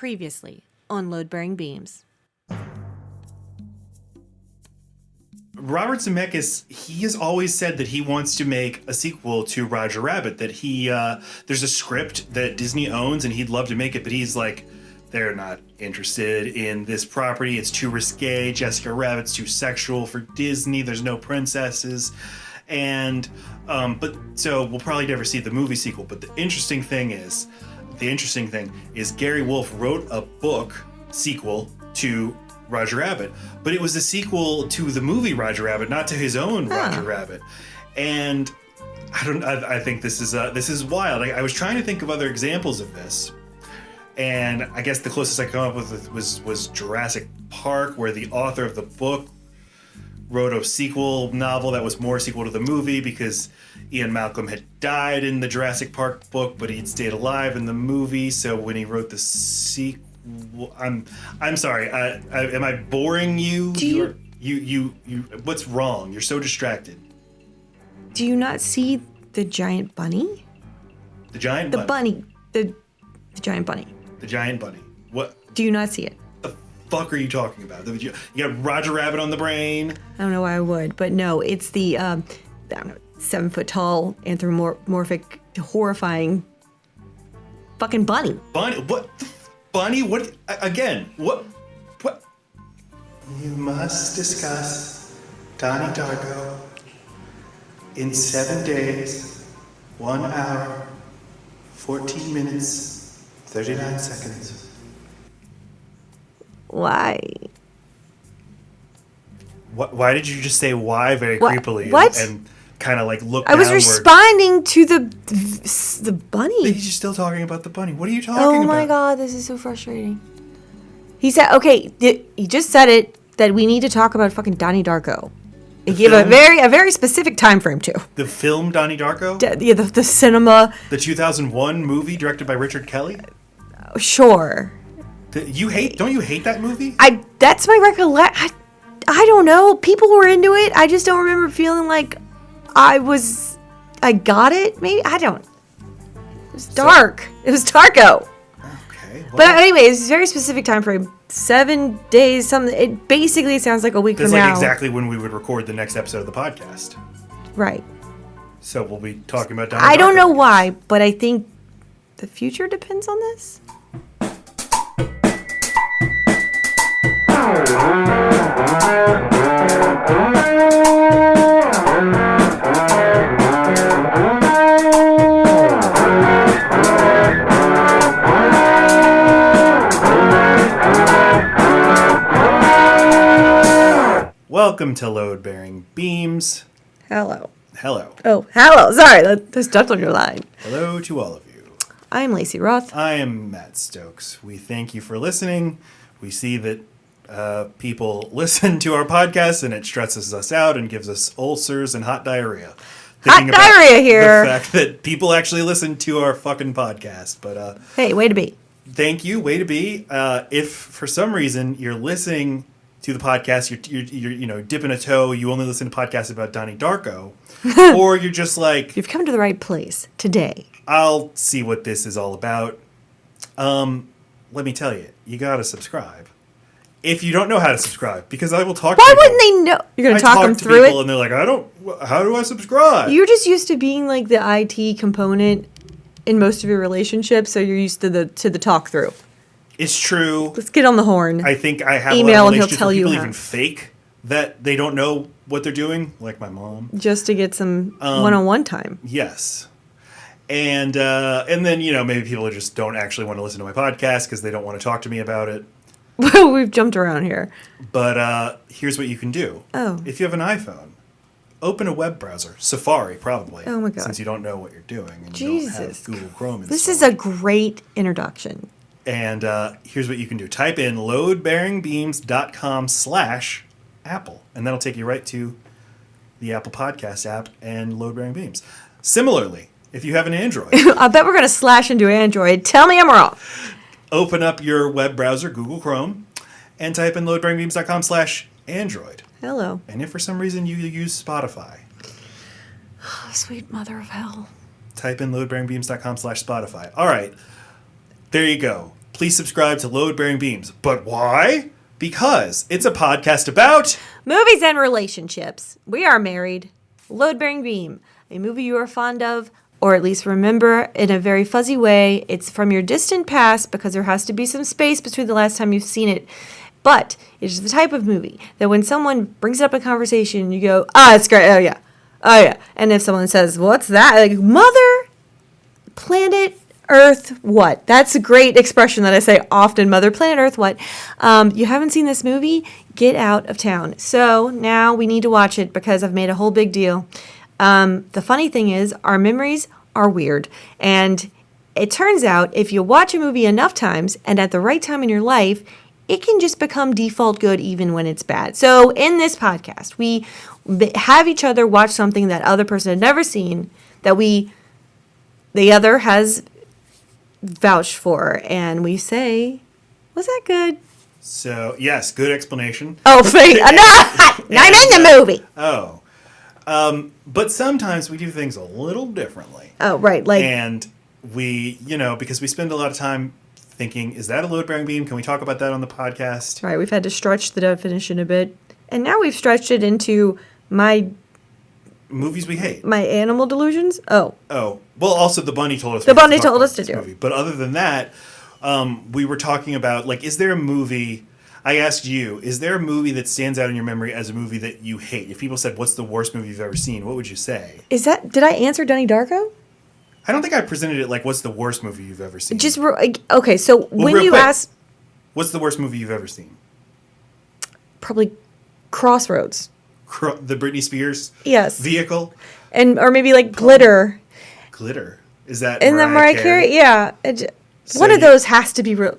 Previously on Load Bearing Beams. Robert Zemeckis, he has always said that he wants to make a sequel to Roger Rabbit, that there's a script that Disney owns and he'd love to make it, but he's like, they're not interested in this property. It's too risque. Jessica Rabbit's too sexual for Disney. There's no princesses. And, so we'll probably never see the movie sequel. But the interesting thing is Gary Wolf wrote a book sequel to Roger Rabbit, but it was a sequel to the movie Roger Rabbit, not to his own Roger Rabbit. And I think this is wild. I was trying to think of other examples of this, and I guess the closest I come up with was Jurassic Park, where the author of the book wrote a sequel novel that was more sequel to the movie because Ian Malcolm had died in the Jurassic Park book, but he'd stayed alive in the movie. So when he wrote the sequel, I'm sorry. Am I boring you? You. What's wrong? You're so distracted. Do you not see the giant bunny? The giant bunny. The giant bunny. The giant bunny. What? Do you not see it? The fuck are you talking about? You got Roger Rabbit on the brain. I don't know why I would, but no, it's the 7 foot tall, anthropomorphic, horrifying fucking bunny. Bunny? What? Bunny? What? Again? What? You must discuss Donnie Darko in 7 days, 1 hour, 14 minutes, 39 seconds. Why? Why did you just say why very creepily? What? And kind of like look I was downward. responding to the bunny. He's still talking about the bunny. What are you talking about? Oh my god, this is so frustrating. He said, okay, he just said it, that we need to talk about fucking Donnie Darko. He gave a very specific time frame too. The film Donnie Darko? The cinema. The 2001 movie directed by Richard Kelly? Sure. Don't you hate that movie? That's my recollection. I don't know. People were into it. I just don't remember feeling like I got it. Maybe I don't. It was dark. It was Darko. Okay. Well, but anyway, it's a very specific time frame. 7 days. It basically sounds like a week from now. That's like exactly when we would record the next episode of the podcast. Right. So we'll be talking about Donnie Darko. I don't know why, but I think the future depends on this. Welcome to Load Bearing Beams. Hello. Hello. Hello. Sorry, that's stuck on your line. Hello to all of you. I'm Lacey Roth. I am Matt Stokes. We thank you for listening. We see that people listen to our podcast and it stresses us out and gives us ulcers and hot diarrhea. Hot diarrhea here. The fact that people actually listen to our fucking podcast. But hey, way to be. Thank you. Way to be. If for some reason you're listening to the podcast, you're dipping a toe, you only listen to podcasts about Donnie Darko, or you're just like, you've come to the right place today. I'll see what this is all about. Let me tell you, you gotta subscribe. If you don't know how to subscribe, because I will talk to people. Why wouldn't they know? You're gonna talk them through it? And they're like, how do I subscribe? You're just used to being like the IT component in most of your relationships, so you're used to the talk through. It's true. Let's get on the horn. I think I have email a lot of and he'll tell you people how. even fake that they don't know what they're doing, like my mom. Just to get some one-on-one time. Yes. And then, maybe people just don't actually want to listen to my podcast because they don't want to talk to me about it. We've jumped around here. But here's what you can do. Oh. If you have an iPhone, open a web browser. Safari, probably. Oh, my God. Since you don't know what you're doing. And Jesus. You don't have Google Chrome installed. This is a great introduction. And here's what you can do. Type in loadbearingbeams.com/Apple. And that'll take you right to the Apple Podcast app and Load Bearing Beams. Similarly, if you have an Android. I bet we're going to slash into Android. Tell me I'm wrong. Open up your web browser, Google Chrome, and type in loadbearingbeams.com/Android. Hello. And if for some reason you use Spotify. Sweet mother of hell. Type in loadbearingbeams.com/Spotify. All right. There you go. please subscribe to Load Bearing Beams. But why? Because it's a podcast about movies and relationships. We are married. Load Bearing Beam, a movie you are fond of, or at least remember in a very fuzzy way. It's from your distant past because there has to be some space between the last time you've seen it. But it is the type of movie that when someone brings up a conversation, you go, it's great. Oh, yeah. Oh, yeah. And if someone says, what's that? Like, Mother, Planet, Earth, what? That's a great expression that I say often, Mother, Planet, Earth, what? You haven't seen this movie? Get out of town. So now we need to watch it because I've made a whole big deal. The funny thing is, our memories are weird. And it turns out if you watch a movie enough times and at the right time in your life, it can just become default good even when it's bad. So in this podcast, we have each other watch something that other person had never seen that the other has vouched for, and we say, was that good? So, yes, good explanation. Oh, not in the movie. Oh. But sometimes we do things a little differently. Oh, right. And we, because we spend a lot of time thinking, is that a load-bearing beam? Can we talk about that on the podcast? Right, we've had to stretch the definition a bit. And now we've stretched it into my movies we hate. My animal delusions? Oh. Well, also the bunny told us. The bunny told us to do it. But other than that, we were talking about, is there a movie... I asked you, is there a movie that stands out in your memory as a movie that you hate? If people said, what's the worst movie you've ever seen, what would you say? Did I answer Donnie Darko? I don't think I presented it what's the worst movie you've ever seen? Okay, so when you ask... What's the worst movie you've ever seen? Probably Crossroads. The Britney Spears? Yes. Vehicle? Or maybe Glitter. Glitter? Is that and the Mariah Carey? Yeah. One of those has to be real.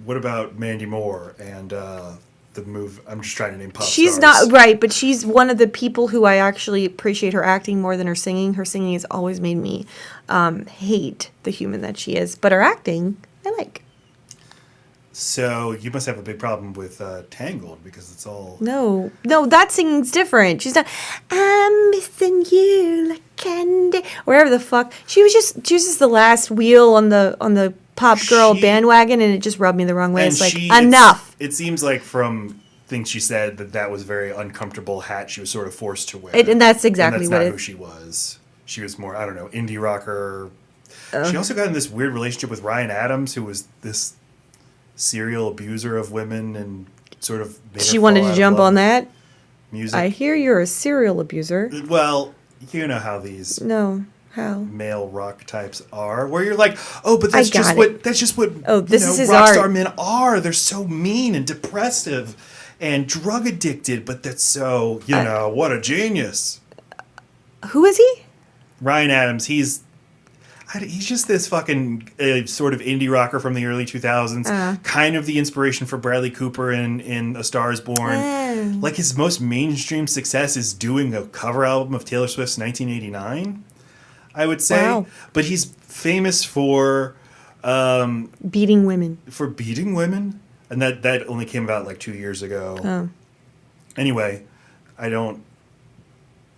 What about Mandy Moore and the move? I'm just trying to name pop She's stars. not right, but she's one of the people who I actually appreciate her acting more than her singing. Her singing has always made me hate the human that she is, but her acting I like. So you must have a big problem with Tangled because it's all... No, that singing's different. She's not, I'm missing you like candy. Wherever the fuck. She was just the last wheel on the pop girl bandwagon, and it just rubbed me the wrong way. It's enough. It seems like from things she said that was a very uncomfortable hat she was sort of forced to wear. And that's exactly what who she was. She was more, I don't know, indie rocker. She also got in this weird relationship with Ryan Adams, who was this serial abuser of women and sort of made she wanted to jump on that music. I hear you're a serial abuser. Well, you know how these male rock types are, where you're like, but that's just what rock star men are. They're so mean and depressive and drug addicted, but that's so what a genius. Who is he? Ryan Adams. He's just this fucking sort of indie rocker from the early 2000s, kind of the inspiration for Bradley Cooper in A Star Is Born. His most mainstream success is doing a cover album of Taylor Swift's 1989, I would say. Wow. But he's famous for... beating women. For beating women? And that only came about 2 years ago. Oh. Anyway, I don't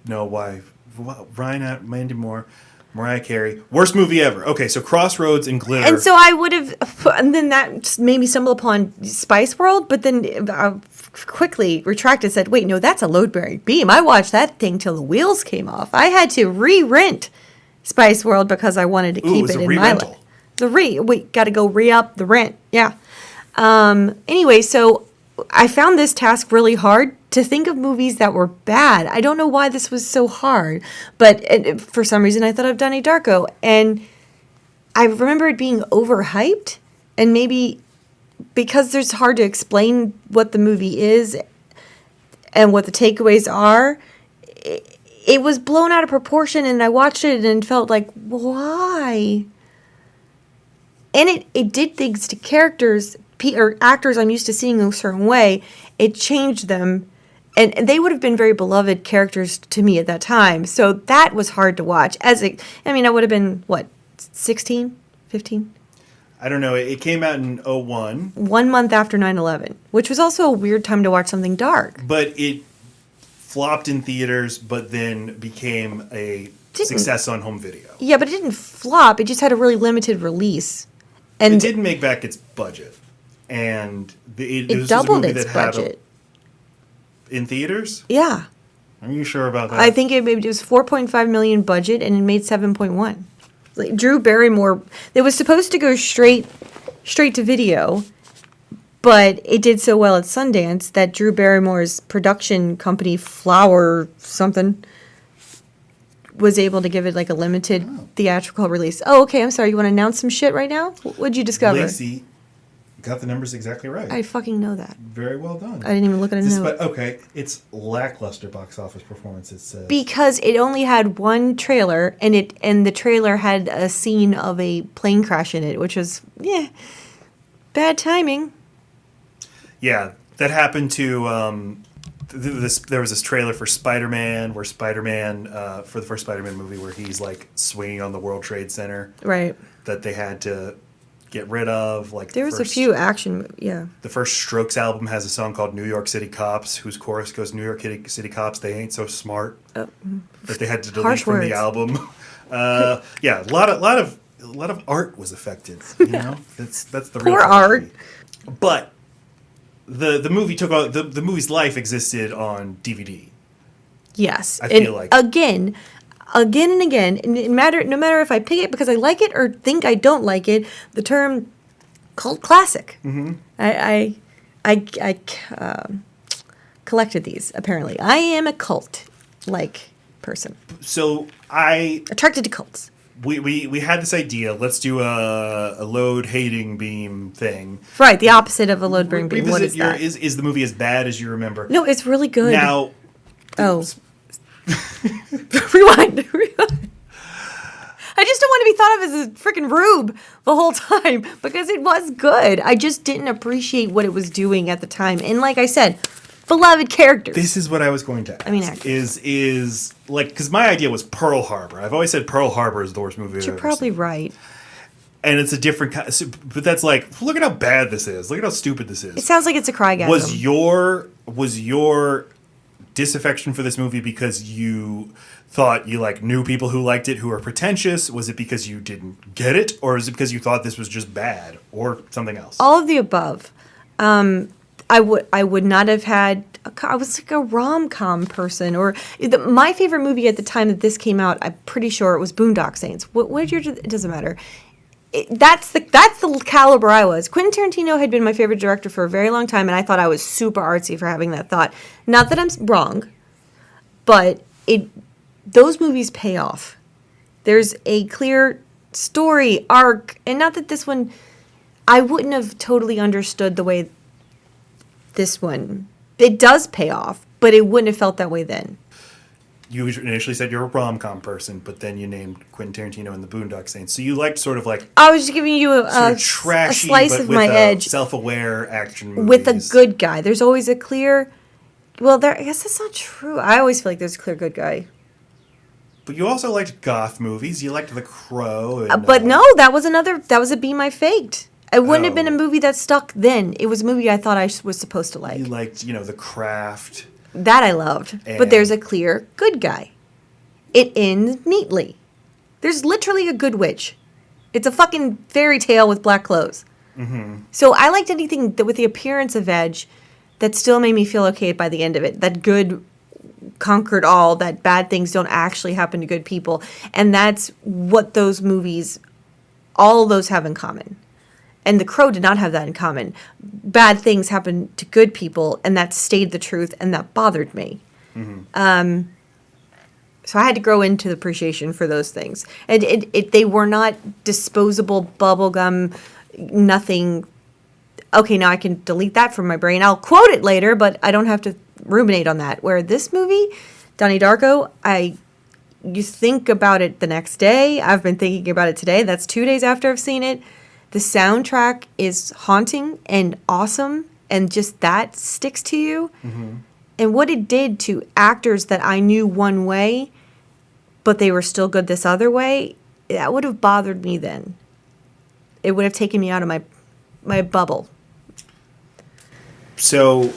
know why. Mandy Moore... Mariah Carey. Worst movie ever. Okay, so Crossroads and Glitter. And so I would have... And then that made me stumble upon Spice World, but then I quickly retracted and said, wait, no, that's a load-bearing beam. I watched that thing till the wheels came off. I had to re-rent Spice World because I wanted to keep it in my life. We got to go re-up the rent. Yeah. Anyway, so I found this task really hard to think of movies that were bad. I don't know why this was so hard, but for some reason I thought of Donnie Darko, and I remember it being overhyped, and maybe because it's hard to explain what the movie is and what the takeaways are, it was blown out of proportion, and I watched it and felt like, why? And it did things to characters or actors I'm used to seeing a certain way. It changed them. And they would have been very beloved characters to me at that time. So that was hard to watch. I would have been, 16, 15? I don't know. It came out in 2001. 1 month after 9/11, which was also a weird time to watch something dark. But it flopped in theaters, but then became a success on home video. Yeah, but it didn't flop. It just had a really limited release. And it didn't make back its budget, and it this doubled was a movie its that had budget. in theaters. Yeah. Are you sure about that? I think it was 4.5 million budget and it made 7.1. Like Drew Barrymore, it was supposed to go straight to video, but it did so well at Sundance that Drew Barrymore's production company, Flower something, was able to give it like a limited theatrical release. Oh, okay. I'm sorry. You want to announce some shit right now? What'd you discover? Lacey got the numbers exactly right. I fucking know that. Very well done. I didn't even look at a note. Okay, it's lackluster box office performance. It says Because it only had one trailer, and the trailer had a scene of a plane crash in it, which was bad timing. Yeah, that happened to there was this trailer for Spider-Man where Spider-Man for the first Spider-Man movie where he's like swinging on the World Trade Center. Right. That they had to get rid of. Like there was a few action. Yeah. The first Strokes album has a song called "New York City Cops," whose chorus goes, "New York City Cops, they ain't so smart." That they had to delete from the album. Yeah, a lot of art was affected. You know, that's the real poor art. But the movie took on the movie's life existed on DVD. Yes, I feel like again and again, and no matter if I pick it because I like it or think I don't like it, the term cult classic. Mm-hmm. I collected these. Apparently, I am a cult-like person. So attracted to cults. We had this idea. Let's do a load hating beam thing. Right, the opposite of a load bearing beam. What is that? Is the movie as bad as you remember? No, it's really good. Now, rewind. I just don't want to be thought of as a freaking rube the whole time because it was good. I just didn't appreciate what it was doing at the time. And like I said, beloved characters. This is what I was going to ask. Is like, because my idea was Pearl Harbor. I've always said Pearl Harbor is the worst movie I've ever seen. You're probably right. And it's a different kind, but that's like, look at how bad this is. Look at how stupid this is. It sounds like it's a crygasm. Was your disaffection for this movie because you thought you like knew people who liked it who are pretentious? Was it because you didn't get it, or is it because you thought this was just bad, or something else? All of the above. I would not have had. I was like a rom-com person, or my favorite movie at the time that this came out. I'm pretty sure it was Boondock Saints. What did your? It doesn't matter. That's the caliber I was. Quentin Tarantino had been my favorite director for a very long time, and I thought I was super artsy for having that thought. Not that I'm wrong, but those movies pay off. There's a clear story arc, and not that this one, I wouldn't have totally understood the way this one. It does pay off, but it wouldn't have felt that way then. You initially said you're a rom-com person, but then you named Quentin Tarantino and the Boondock Saints. So you liked sort of like... I was just giving you a trashy, slice but of with my edge. Self-aware action movies. With a good guy. There's always a clear... Well, I guess that's not true. I always feel like there's a clear good guy. But you also liked goth movies. You liked The Crow. And, but no, that was a beam I faked. It wouldn't have been a movie that stuck then. It was a movie I thought I was supposed to like. You liked, The Craft. That I loved. But there's a clear good guy. It ends neatly. There's literally a good witch. It's a fucking fairy tale with black clothes. Mm-hmm. So I liked anything that with the appearance of edge that still made me feel okay by the end of it. That good conquered all, that bad things don't actually happen to good people. And that's what those movies, all of those have in common. And The Crow did not have that in common. Bad things happen to good people, and that stayed the truth, and that bothered me. Mm-hmm. So I had to grow into the appreciation for those things. And they were not disposable bubblegum, nothing. Okay, now I can delete that from my brain. I'll quote it later, but I don't have to ruminate on that. Where this movie, Donnie Darko, you think about it the next day. I've been thinking about it today. That's 2 days after I've seen it. The soundtrack is haunting and awesome, and just that sticks to you. Mm-hmm. And what it did to actors that I knew one way, but they were still good this other way, that would have bothered me then. It would have taken me out of my bubble. So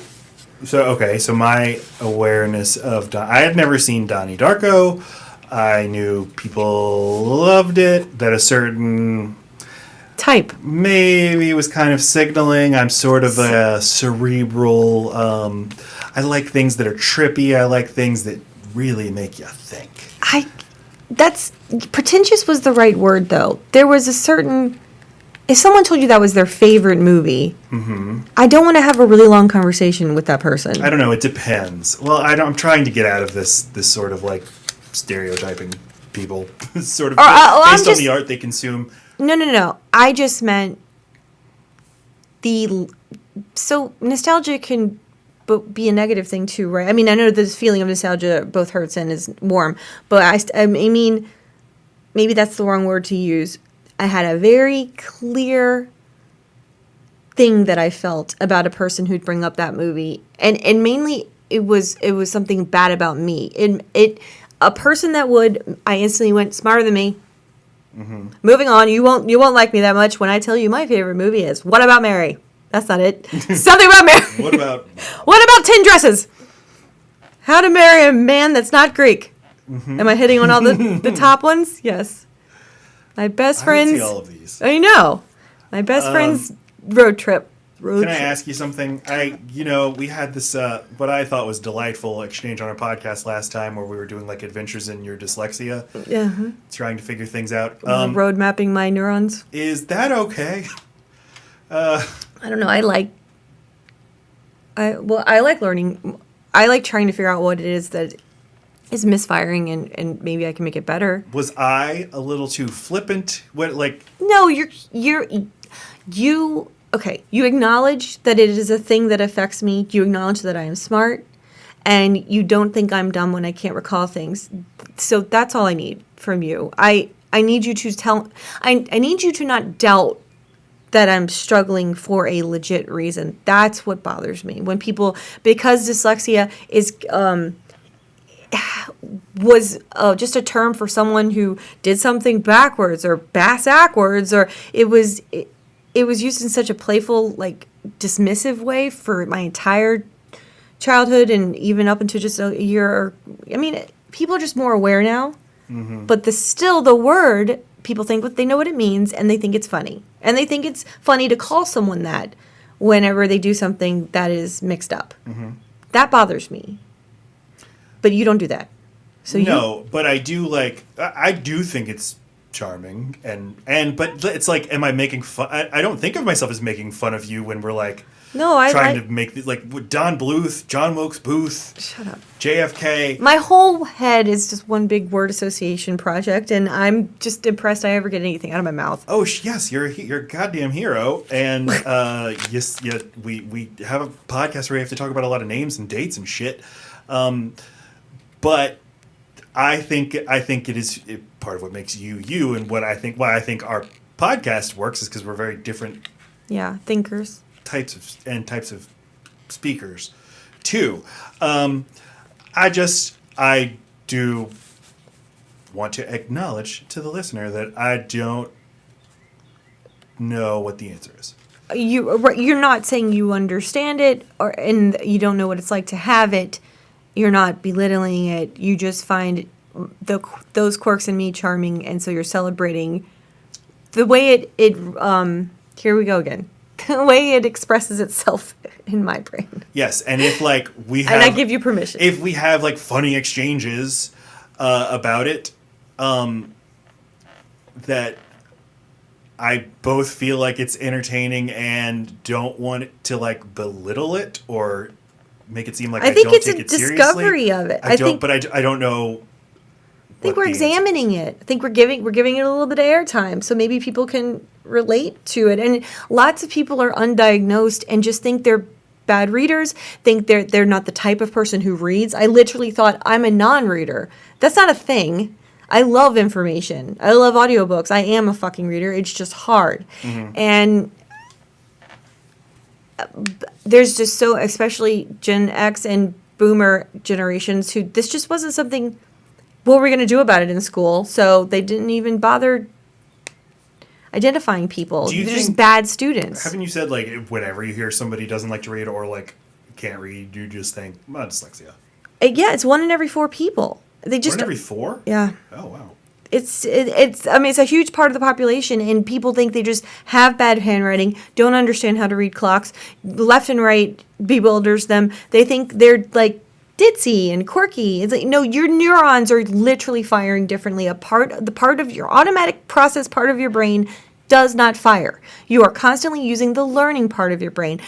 my awareness of I had never seen Donnie Darko. I knew people loved it. That a certain type. Maybe it was kind of signaling I'm sort of a cerebral. I like things that are trippy. I like things that really make you think. That's pretentious was the right word though. There was a certain. If someone told you that was their favorite movie, I don't want to have a really long conversation with that person. I don't know. It depends. Well, I'm trying to get out of this sort of like stereotyping people, sort of based on the art they consume. No. I just meant so nostalgia can be a negative thing too, right? I mean, I know this feeling of nostalgia both hurts and is warm, but I mean, maybe that's the wrong word to use. I had a very clear thing that I felt about a person who'd bring up that movie, and mainly it was something bad about me. A person that I instantly went smarter than me. Mm-hmm. Moving on, you won't like me that much when I tell you my favorite movie is What About Mary? That's not it. Something about Mary. What about 10 Dresses? How to Marry a Man That's Not Greek. Mm-hmm. Am I hitting on all the top ones? Yes. My best friend's. I see all of these. I know. My best friend's road trip. Can I ask you something? We had this what I thought was delightful exchange on our podcast last time where we were doing like adventures in your dyslexia. Yeah. Trying to figure things out. Road mapping my neurons. Is that okay? I don't know. I like learning. I like trying to figure out what it is that is misfiring and maybe I can make it better. Was I a little too flippant? No, okay, you acknowledge that it is a thing that affects me. You acknowledge that I am smart and you don't think I'm dumb when I can't recall things. So that's all I need from you. I need you to I need you to not doubt that I'm struggling for a legit reason. That's what bothers me. When people, because dyslexia was just a term for someone who did something backwards or backwards, or it was used in such a playful, like dismissive way for my entire childhood and even up into just a year. I mean, people are just more aware now. Mm-hmm. But the word, people think they know what it means and they think it's funny. And they think it's funny to call someone that whenever they do something that is mixed up. Mm-hmm. That bothers me. But you don't do that. But I do I do think it's charming but it's like, am I making fun? I don't think of myself as making fun of you when we're like trying to make Don Bluth, John Wilkes Booth. Shut up. JFK. My whole head is just one big word association project, and I'm just impressed I ever get anything out of my mouth. Oh yes, you're a goddamn hero, and yes, yeah, we have a podcast where we have to talk about a lot of names and dates and shit. But I think it is part of what makes you, and why I think our podcast works is because we're very different. Yeah, thinkers. Types of speakers, too. I do want to acknowledge to the listener that I don't know what the answer is. You're not saying you understand it, and you don't know what it's like to have it. You're not belittling it. You just find those quirks in me charming, and so you're celebrating the way it here we go again. The way it expresses itself in my brain. Yes, and if we have, and I give you permission. If we have funny exchanges about it, that I both feel like it's entertaining and don't want it to belittle it or make it seem like I don't take it seriously. I think it's a discovery of it. I don't know. I think we're examining it. I think we're giving it a little bit of airtime, so maybe people can relate to it. And lots of people are undiagnosed and just think they're bad readers, think they're not the type of person who reads. I literally thought I'm a non-reader. That's not a thing. I love information. I love audiobooks. I am a fucking reader. It's just hard. Mm-hmm. And there's just so, especially Gen X and Boomer generations, who this just wasn't something. What were we going to do about it in school? So they didn't even bother identifying people. They're just bad students. Haven't you said, whenever you hear somebody doesn't like to read or, can't read, you just think, dyslexia? Yeah, it's 1 in every 4 people. They just 1 in every 4? Yeah. Oh, wow. It's I mean, it's a huge part of the population, and people think they just have bad handwriting, don't understand how to read clocks, left and right bewilders them. They think they're like ditzy and quirky. It's like, no, your neurons are literally firing differently. The part of your automatic process part of your brain does not fire. You are constantly using the learning part of your brain.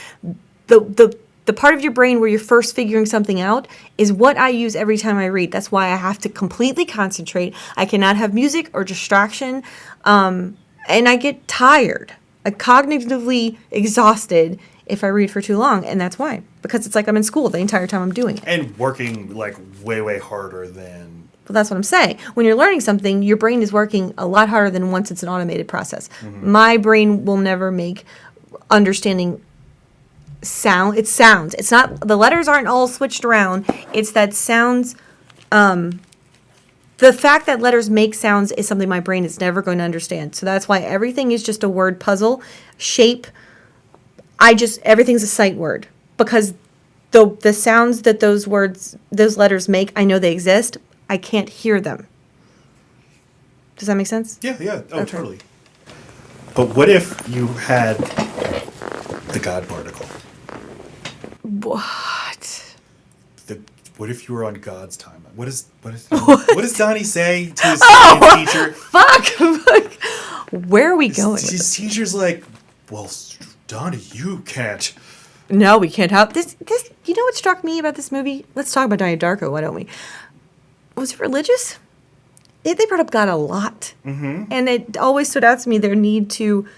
The part of your brain where you're first figuring something out is what I use every time I read. That's why I have to completely concentrate. I cannot have music or distraction. And I get tired. I'm cognitively exhausted if I read for too long. And that's why. Because it's like I'm in school the entire time I'm doing it. And working like way, way harder than... Well, that's what I'm saying. When you're learning something, your brain is working a lot harder than once it's an automated process. Mm-hmm. My brain will never make understanding sound. It's sounds. It's not, the letters aren't all switched around. It's that sounds, the fact that letters make sounds is something my brain is never going to understand. So that's why everything is just a word puzzle. Shape, everything's a sight word. Because the sounds that those letters make, I know they exist. I can't hear them. Does that make sense? Yeah. Oh, okay. Totally. But what if you had the God particle? What? What if you were on God's timeline? What does Donnie say to his science teacher? Fuck! Where are we going? His teacher's like, well, Donnie, you can't. No, we can't have this. You know what struck me about this movie? Let's talk about Donnie Darko, why don't we? Was it religious? They brought up God a lot. Mm-hmm. And it always stood out to me their need to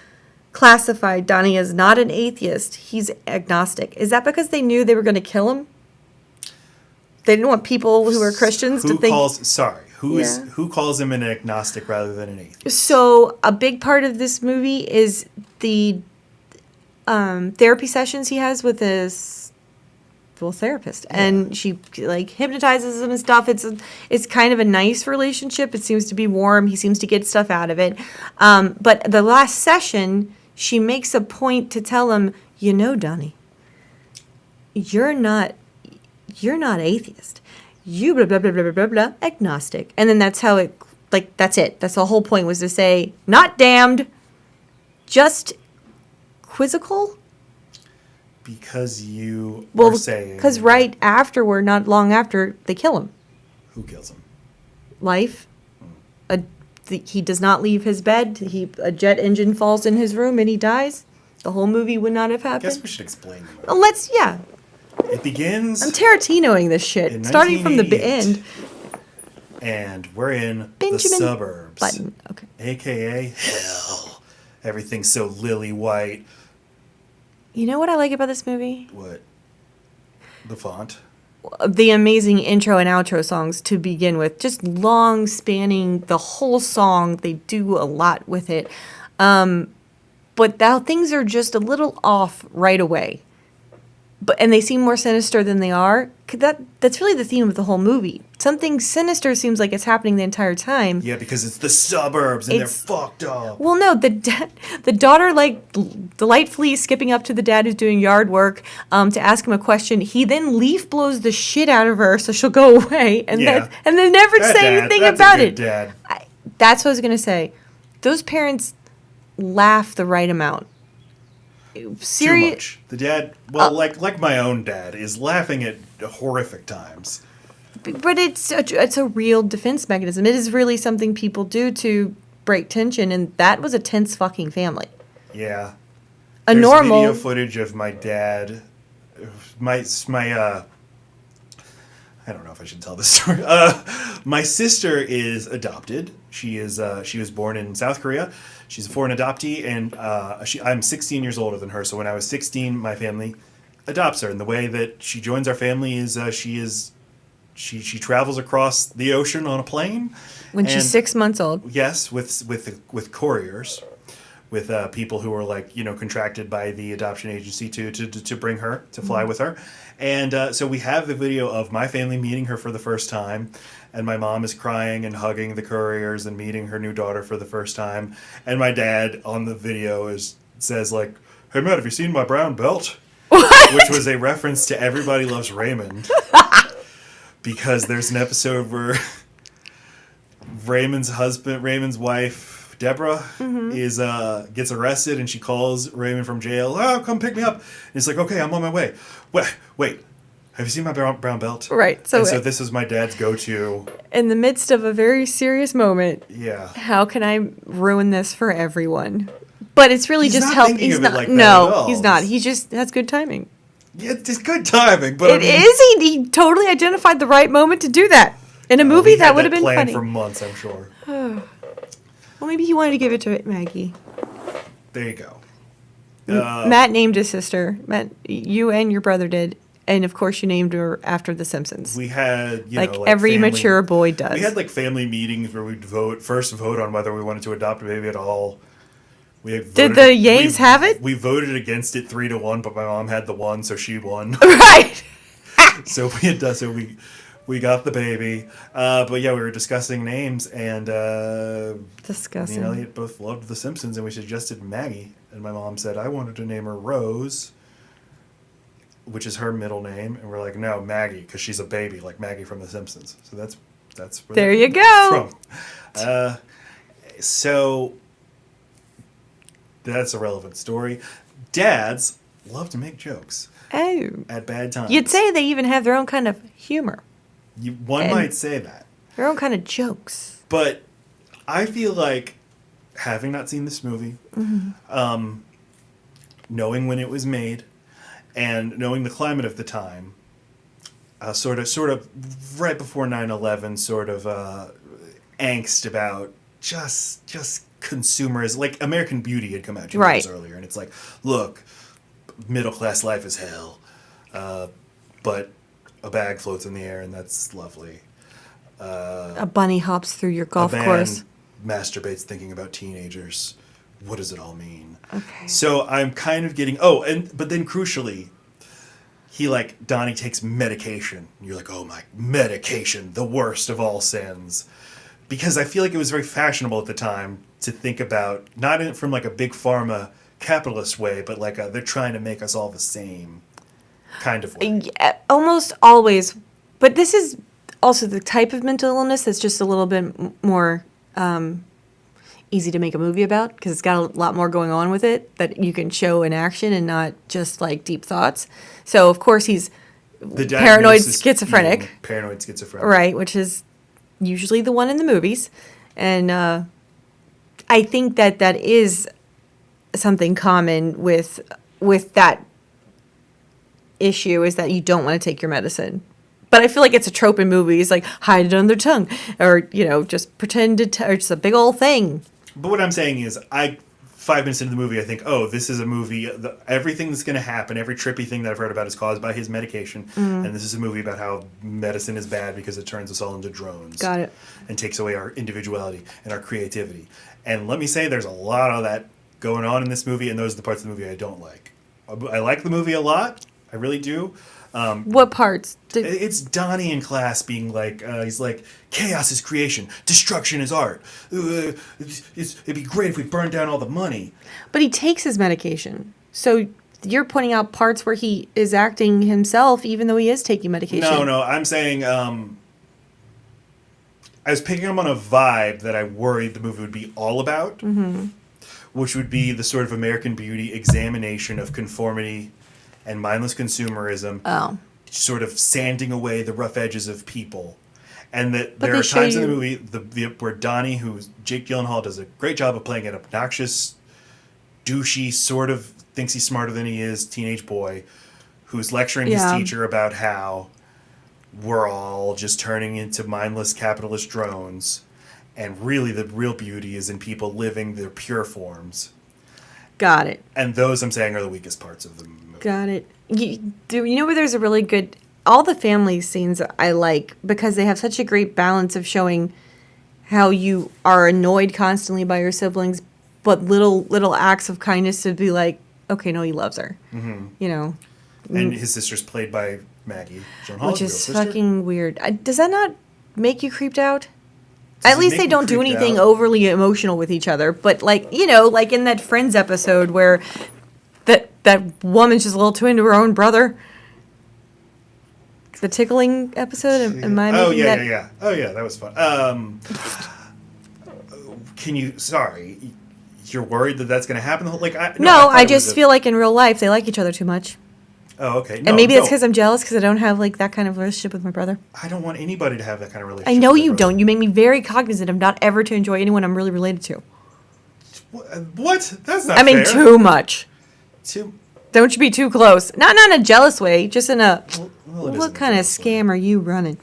classify Donnie as not an atheist. He's agnostic. Is that because they knew they were going to kill him? They didn't want people who were Christians to think... Who calls him an agnostic rather than an atheist? So a big part of this movie is the therapy sessions he has with his therapist, and she like hypnotizes him and stuff. It's kind of a nice relationship. It seems to be warm. He seems to get stuff out of it. But the last session, she makes a point to tell him, you know, Donnie, you're not atheist. You blah blah blah blah blah blah agnostic. And then that's how it, like, that's it. That's the whole point, was to say not damned, just quizzical. Because you are saying... Because right afterward, not long after, they kill him. Who kills him? Life. He does not leave his bed. A jet engine falls in his room and he dies. The whole movie would not have happened. I guess we should explain the movie. Well, It begins... I'm Tarantinoing this shit, starting from the end. And we're in Benjamin the suburbs. Button. Okay. AKA hell. Everything's so lily white. You know what I like about this movie? What? The font? The amazing intro and outro songs to begin with. Just long spanning the whole song. They do a lot with it. But now things are just a little off right away. And they seem more sinister than they are. That's really the theme of the whole movie. Something sinister seems like it's happening the entire time. Yeah, because it's the suburbs and they're fucked up. Well, no, the daughter, like, delightfully skipping up to the dad who's doing yard work to ask him a question. He then leaf blows the shit out of her so she'll go away. And then never say anything about it. Dad. That's what I was going to say. Those parents laugh the right amount. Too much. The dad, like my own dad, is laughing at horrific times. But it's a real defense mechanism. It is really something people do to break tension, and that was a tense fucking family. Yeah. There's video footage of my dad. My I don't know if I should tell this story. My sister is adopted. She was born in South Korea. She's a foreign adoptee, and I'm 16 years older than her. So when I was 16, my family adopts her. And the way that she joins our family is she travels across the ocean on a plane. When she's 6 months old. Yes, with couriers, with people who are contracted by the adoption agency to bring her, to fly with her. And so we have the video of my family meeting her for the first time. And my mom is crying and hugging the couriers and meeting her new daughter for the first time. And my dad on the video says, hey, Matt, have you seen my brown belt? What? Which was a reference to Everybody Loves Raymond. Because there's an episode where Raymond's wife, Deborah, is gets arrested, and she calls Raymond from jail. Oh, come pick me up. And he's like, okay, I'm on my way. Wait. Have you seen my brown belt? Right. So this is my dad's go-to. In the midst of a very serious moment. Yeah. How can I ruin this for everyone? But it's really He's just not help. thinking He's of it not. like that No, at all. he's not. He just has good timing. Yeah, it's good timing, but It is. He totally identified the right moment to do that in a movie that would have been planned funny. for months, I'm sure. Well, maybe he wanted to give it to Maggie. There you go. Matt named his sister. Matt, you and your brother did. And of course, you named her after The Simpsons. We had, like every family, mature boy does. We had like family meetings where we'd first vote on whether we wanted to adopt a baby at all. Did the Yays have it? We voted against it 3-1, but my mom had the 1, so she won. Right. So we got the baby. But yeah, we were discussing names, and discussing. me and Elliot both loved The Simpsons, and we suggested Maggie. And my mom said I wanted to name her Rose, which is her middle name, and we're like, no, Maggie, because she's a baby, like Maggie from The Simpsons. So that's where there you go. From. So that's a relevant story. Dads love to make jokes. Oh. At bad times. You'd say they even have their own kind of humor. One might say that. Their own kind of jokes. But I feel like, having not seen this movie, knowing when it was made, and knowing the climate of the time, sort of right before 9/11, sort of angst about just consumerism. Like American Beauty had come out 2 years earlier, and it's like, look, middle class life is hell, but a bag floats in the air, and that's lovely. A bunny hops through your golf course. Masturbates thinking about teenagers. What does it all mean? Okay. So I'm kind of getting but then crucially, Donnie takes medication. You're like, oh my, medication, the worst of all sins. Because I feel like it was very fashionable at the time to think about, not from like a big pharma capitalist way, but like they're trying to make us all the same kind of way. Yeah, almost always. But this is also the type of mental illness that's just a little bit more easy to make a movie about, because it's got a lot more going on with it that you can show in action and not just like deep thoughts. So of course he's paranoid schizophrenic. Paranoid schizophrenic. Right, which is usually the one in the movies. And I think that is something common with that issue, is that you don't want to take your medicine. But I feel like it's a trope in movies, like hide it on their tongue, or just pretend it's a big old thing. But what I'm saying is, 5 minutes into the movie, I think, oh, this is a movie. Everything that's going to happen, every trippy thing that I've heard about is caused by his medication, and this is a movie about how medicine is bad because it turns us all into drones. Got it. And takes away our individuality and our creativity. And let me say, there's a lot of that going on in this movie, and those are the parts of the movie I don't like. I like the movie a lot. I really do. What parts? It's Donnie in class being like, he's like, chaos is creation, destruction is art. It'd be great if we burned down all the money. But he takes his medication. So you're pointing out parts where he is acting himself, even though he is taking medication. No, I'm saying, I was picking up on a vibe that I worried the movie would be all about, which would be the sort of American Beauty examination of conformity and mindless consumerism, sort of sanding away the rough edges of people. And that there are times in the movie where Donnie, Jake Gyllenhaal, does a great job of playing an obnoxious, douchey, sort of thinks he's smarter than he is teenage boy, who's lecturing his teacher about how we're all just turning into mindless capitalist drones, and really the real beauty is in people living their pure forms. Got it. And those, I'm saying, are the weakest parts of the movie. Got it. You know where there's a really good... All the family scenes I like, because they have such a great balance of showing how you are annoyed constantly by your siblings, but little acts of kindness to be like, okay, no, he loves her. Mm-hmm. And his sister's played by Maggie Gyllenhaal, which is fucking weird. Does that not make you creeped out? At least they don't do anything overly emotional with each other. But like in that Friends episode where that woman's just a little too into her own brother. The tickling episode. Am I making that? Yeah. Oh yeah, that was fun. Can you? Sorry, you're worried that that's going to happen. Like, No, thought I it was just feel like in real life they like each other too much. Oh, okay. No, And maybe that's no. because I'm jealous because I don't have like that kind of relationship with my brother. I don't want anybody to have that kind of relationship. I know with their you brother. don't. You make me very cognizant of not ever to enjoy anyone I'm really related to. What? That's not I mean, fair. too much. Too. Don't you be too close. Not in a jealous way, just in a, Well, it is what in a kind of jealous way. scam are you running?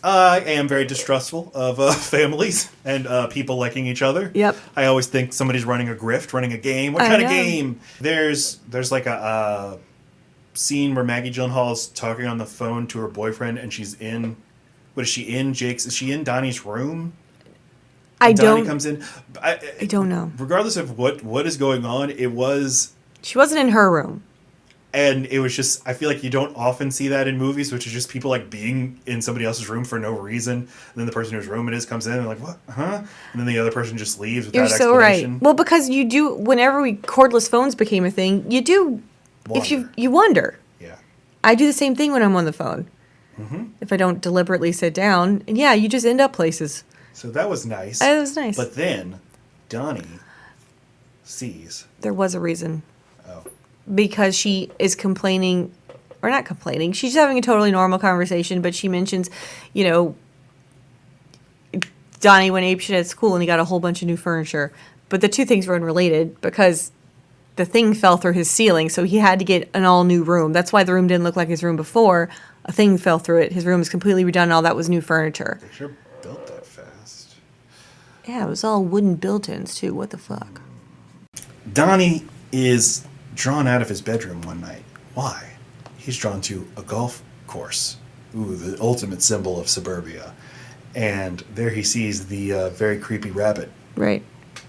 I am very distrustful of families and people liking each other. Yep. I always think somebody's running a grift, running a game. What I kind of know. game? There's like a scene where Maggie Gyllenhaal's talking on the phone to her boyfriend, and she's in. What is she in? Jake's? Is she in Donnie's room? I Donnie don't. comes in. I don't know. Regardless of what is going on, it was. She wasn't in her room. And it was just, I feel like you don't often see that in movies, which is just people like being in somebody else's room for no reason. And then the person whose room it is comes in and like, what? Huh? And then the other person just leaves without You're so explanation. right. Well, because you do, whenever cordless phones became a thing, you do, if Wonder. you wonder. Yeah. I do the same thing when I'm on the phone. Mm-hmm. If I don't deliberately sit down. And yeah, you just end up places. So that was nice. It was nice. But then Donnie sees. There was a reason. Oh. Because she is complaining, or not complaining, she's having a totally normal conversation, but she mentions, Donnie went apeshit at school and he got a whole bunch of new furniture. But the two things were unrelated because the thing fell through his ceiling, so he had to get an all-new room. That's why the room didn't look like his room before. A thing fell through it. His room is completely redone, and all that was new furniture. They sure built that fast. Yeah, it was all wooden built-ins, too. What the fuck? Donnie is drawn out of his bedroom one night. Why? He's drawn to a golf course. Ooh, the ultimate symbol of suburbia. And there he sees the very creepy rabbit, Right.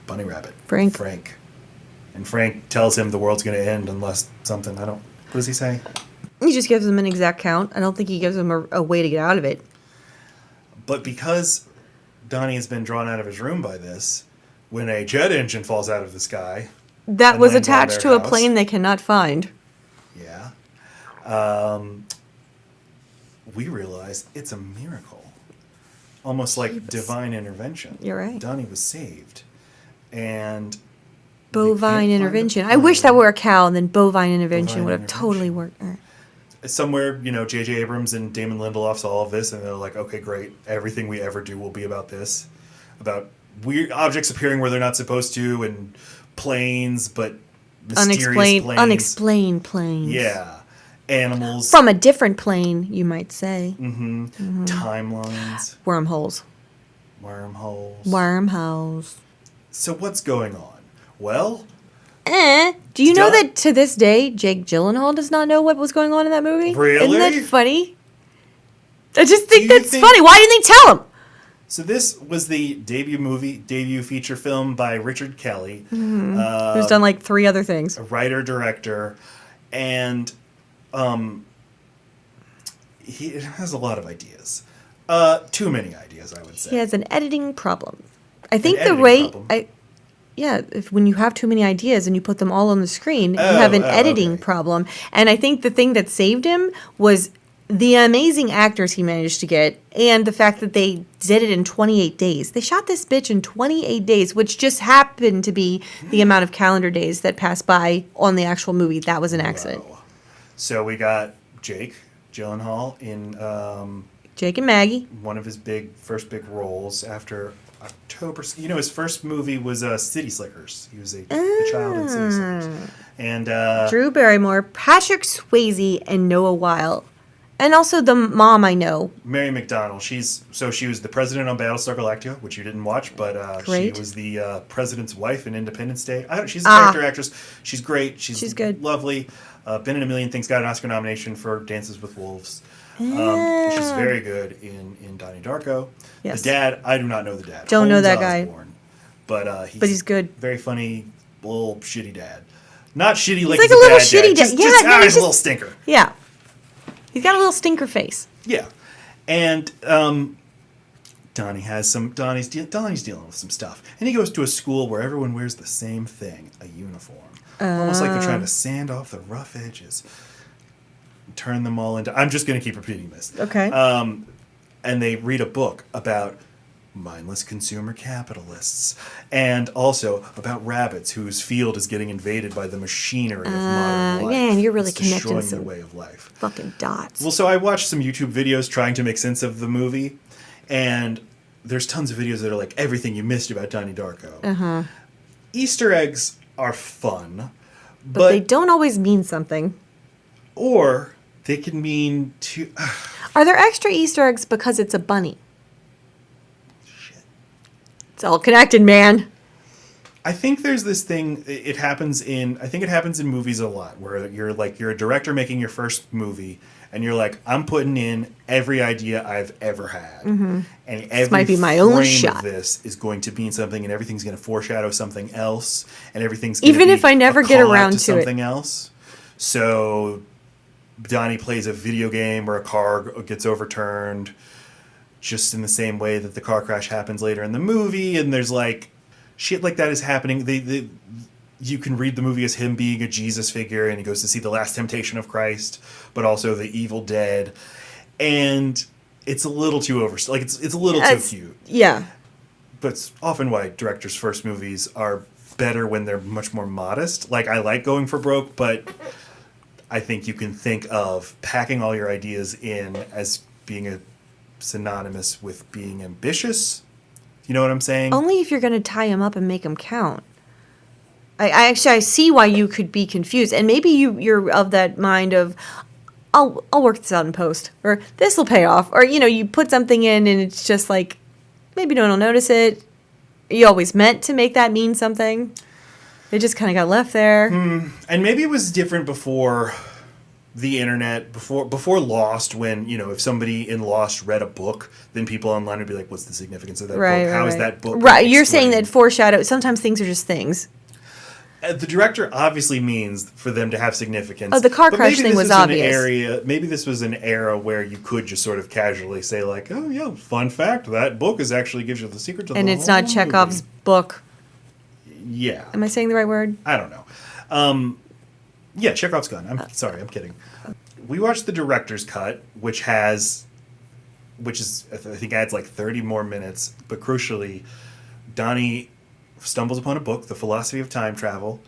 bunny rabbit. Frank. And Frank tells him the world's going to end unless something, what does he say? He just gives him an exact count. I don't think he gives him a way to get out of it. But because Donnie has been drawn out of his room by this, when a jet engine falls out of the sky... That and was lands on attached their to a house- plane they cannot find. Yeah. We realize it's a miracle. Almost like divine intervention. You're right. Donnie was saved. And... Bovine they can't find intervention. the I wish plane. that were a cow, and then bovine intervention Bovine would have intervention. totally worked. All right. Somewhere, J.J. Abrams and Damon Lindelof saw all of this, and they're like, okay, great. Everything we ever do will be about this. About weird objects appearing where they're not supposed to, and planes, but mysterious planes. Unexplained planes. Yeah. Animals. From a different plane, you might say. Mm-hmm. Timelines. Wormholes. Wormholes. So what's going on? Well... Do you know Duh. that to this day, Jake Gyllenhaal does not know what was going on in that movie? Really? Isn't that funny? I just think Do you that's think- funny. Why didn't they tell him? So this was the debut feature film by Richard Kelly. Who's done like 3 other things. A writer, director, and he has a lot of ideas. Too many ideas, I would say. He has an editing problem. I think the editing way problem? if when you have too many ideas and you put them all on the screen, you have an editing okay. problem. And I think the thing that saved him was the amazing actors he managed to get and the fact that they did it in 28 days. They shot this bitch in 28 days, which just happened to be the amount of calendar days that passed by on the actual movie. That was an accident. Wow. So we got Jake Gyllenhaal in Jake and Maggie. one of his first big roles after October. His first movie was City Slickers. He was a child in City Slickers. And Drew Barrymore, Patrick Swayze, and Noah Weil. And also the mom I know. Mary McDonnell. She was the president on Battlestar Galactica, which you didn't watch, but Great. she was the president's wife in Independence Day. She's a character actress. She's great. She's good. Lovely. Been in a million things. Got an Oscar nomination for Dances with Wolves. She's very good in Donnie Darko. Yes. The dad, I do not know the dad. Don't know Holmes that guy. Osborne. But he's good. Very funny, little shitty dad. Not shitty like like he's a little bad shitty dad. Just, Yeah, just, no, he's just- a little stinker. Yeah. He's got a little stinker face. Yeah, and Donnie's dealing with some stuff, and he goes to a school where everyone wears the same thing, a uniform, almost like they're trying to sand off the rough edges, and turn them all into. I'm just going to keep repeating this. Okay. And they read a book about mindless consumer capitalists, and also about rabbits whose field is getting invaded by the machinery of modern life. Man, you're really it's connecting destroying some their way of life. fucking dots. Well, so I watched some YouTube videos trying to make sense of the movie, and there's tons of videos that are like everything you missed about Donnie Darko. Easter eggs are fun, but they don't always mean something. Or they can mean to. Are there extra Easter eggs because it's a bunny? Shit. It's all connected, man. I think there's this thing. It happens in. I think it happens in movies a lot, where you're a director making your first movie, and you're like, I'm putting in every idea I've ever had, and every might be my only frame shot. of this is going to mean something, and everything's going to foreshadow something else, and everything's Even be if I never a get call out around to to something else. So Donnie plays a video game where a car gets overturned, just in the same way that the car crash happens later in the movie, and there's like shit like that is happening. You can read the movie as him being a Jesus figure, and he goes to see The Last Temptation of Christ, but also The Evil Dead, and it's a little too it's a little too cute. Yeah. But it's often why directors' first movies are better when they're much more modest. Like, I like going for broke, but I think you can think of packing all your ideas in as being synonymous with being ambitious. You know what I'm saying? Only if you're going to tie them up and make them count. I see why you could be confused, and maybe you're of that mind of, I'll work this out in post, or this will pay off, or you put something in and it's just like maybe no one will notice it. You always meant to make that mean something. It just kind of got left there. And maybe it was different before the internet, before Lost, when, if somebody in Lost read a book, then people online would be like, what's the significance of that book? How is that book Right, you're saying explained? that foreshadow, sometimes things are just things. The director obviously means for them to have significance. Oh, the car but crash maybe thing this was obvious. Maybe this was an era where you could just sort of casually say like, oh yeah, fun fact, that book actually gives you the secret to the And it's not whole Chekhov's movie. book. Yeah. Am I saying the right word? I don't know. Yeah, Chekhov's gun. I'm sorry, I'm kidding. We watched the director's cut, which is I think adds like 30 more minutes, but crucially, Donnie stumbles upon a book, The Philosophy of Time Travel,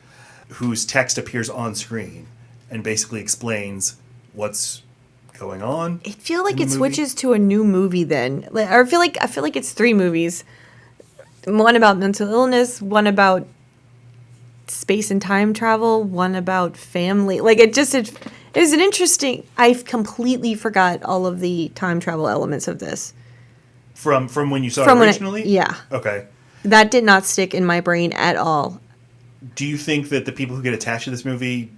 whose text appears on screen and basically explains what's going on. I feel like it switches to a new movie then. I feel like it's 3 movies. One about mental illness, one about space and time travel, one about family. Like it was an interesting. I completely forgot all of the time travel elements of this. From when you saw it originally? Yeah. Okay. That did not stick in my brain at all. Do you think that the people who get attached to this movie,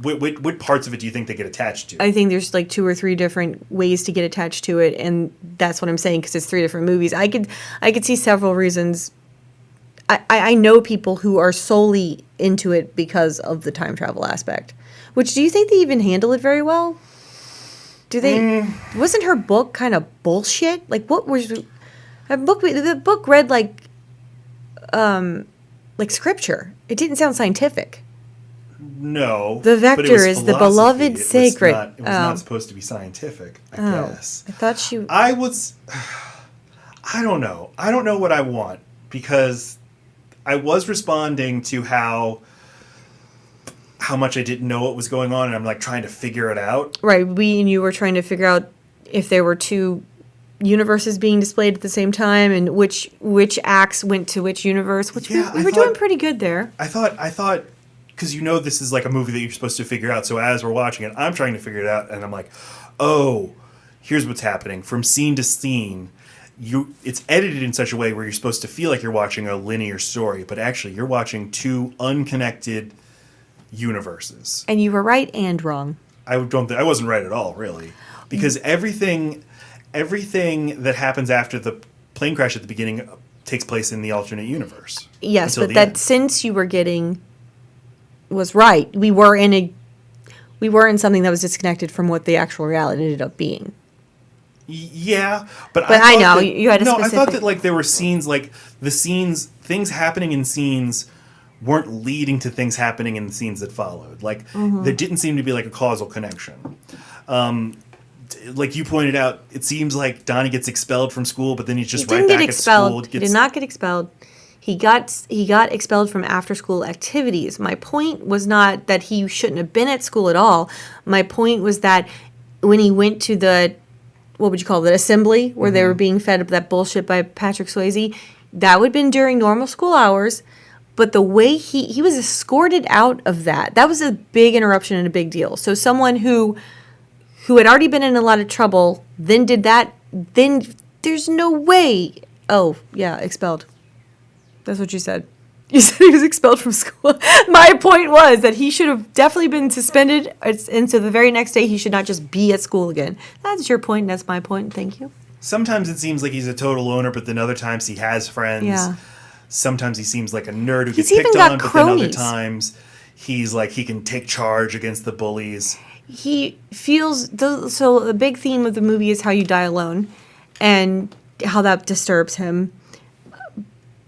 what parts of it do you think they get attached to? I think there's like 2 or 3 different ways to get attached to it, and that's what I'm saying because it's 3 different movies. I could see several reasons. I know people who are solely into it because of the time travel aspect. Which, do you think they even handle it very well? Do they? Wasn't her book kind of bullshit? Like, what was her book? The book read like scripture. It didn't sound scientific. No. The vector but it was is the philosophy. beloved sacred. It was not supposed to be scientific, I guess. I thought she... I don't know. I don't know what I want, because I was responding to how much I didn't know what was going on, and I'm like trying to figure it out. Right. We and you were trying to figure out if there were 2 universes being displayed at the same time, and which acts went to which universe. Which we were doing pretty good there. I thought, because this is like a movie that you're supposed to figure out. So as we're watching it, I'm trying to figure it out, and I'm like, oh, here's what's happening from scene to scene. It's edited in such a way where you're supposed to feel like you're watching a linear story, but actually you're watching 2 unconnected universes. And you were right and wrong. I wasn't right at all, really, because everything that happens after the plane crash at the beginning takes place in the alternate universe. Yes, but that sense you were getting was right. We were in something that was disconnected from what the actual reality ended up being. Yeah, but I know you had a specific... I thought that like there were scenes, like things happening in scenes weren't leading to things happening in the scenes that followed. Like there didn't seem to be like a causal connection. like you pointed out, it seems like Donnie gets expelled from school, but then he's just He right didn't back get at school. expelled. He did not get expelled. He got expelled from after school activities. My point was not that he shouldn't have been at school at all. My point was that when he went to the, what would you call it, assembly, where they were being fed up that bullshit by Patrick Swayze, that would have been during normal school hours. But the way he was escorted out of that was a big interruption and a big deal. So someone who had already been in a lot of trouble, then did that, then there's no way. Oh, yeah, expelled. That's what you said. You said he was expelled from school. My point was that he should have definitely been suspended, and so the very next day he should not just be at school again. That's your point, and that's my point. Thank you. Sometimes it seems like he's a total loner, but then other times he has friends. Yeah. Sometimes he seems like a nerd who He's gets even picked got on, but then other cronies. times he's like he can take charge against the bullies. He feels so the big theme of the movie is how you die alone and how that disturbs him.